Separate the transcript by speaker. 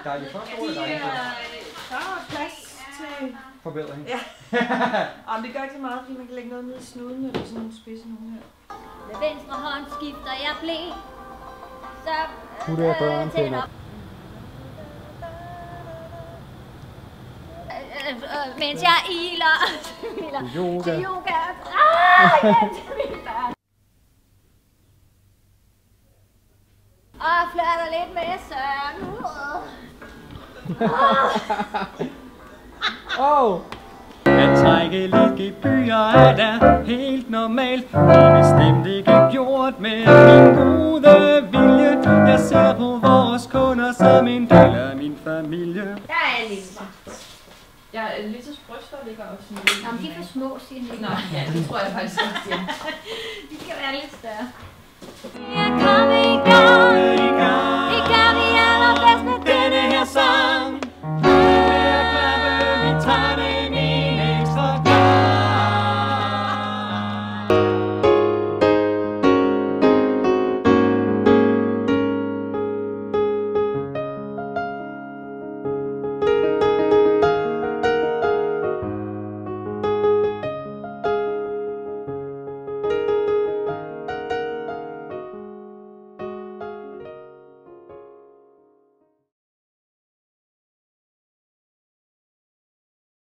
Speaker 1: Der er de første ord, der er ikke
Speaker 2: der er plads til
Speaker 1: forbedring.
Speaker 2: Ja. Jamen, det gør ikke så meget, fordi man kan lægge noget ned i snuden, eller sådan nogle spidse nogle her.
Speaker 3: Med venstre hånd skifter jeg blæ. Så
Speaker 1: putter jeg børn til op.
Speaker 3: Mens jeg iler
Speaker 1: til yoga.
Speaker 3: Til yoga. Igen til mine børn. Og flatter lidt med Søren.
Speaker 4: At trække lidt gebyrer er da helt normalt. Det er bestemt ikke gjort med min gode vilje. Jeg ser på vores kunder som en del af min familie.
Speaker 3: Der er Lise.
Speaker 2: Ja, Lises bryster ligger også sådan lidt.
Speaker 3: Jamen, de er for små, siger Lise.
Speaker 2: Nå, ja, det tror jeg faktisk også, ja.
Speaker 3: De skal være lidt større. Jeg kommer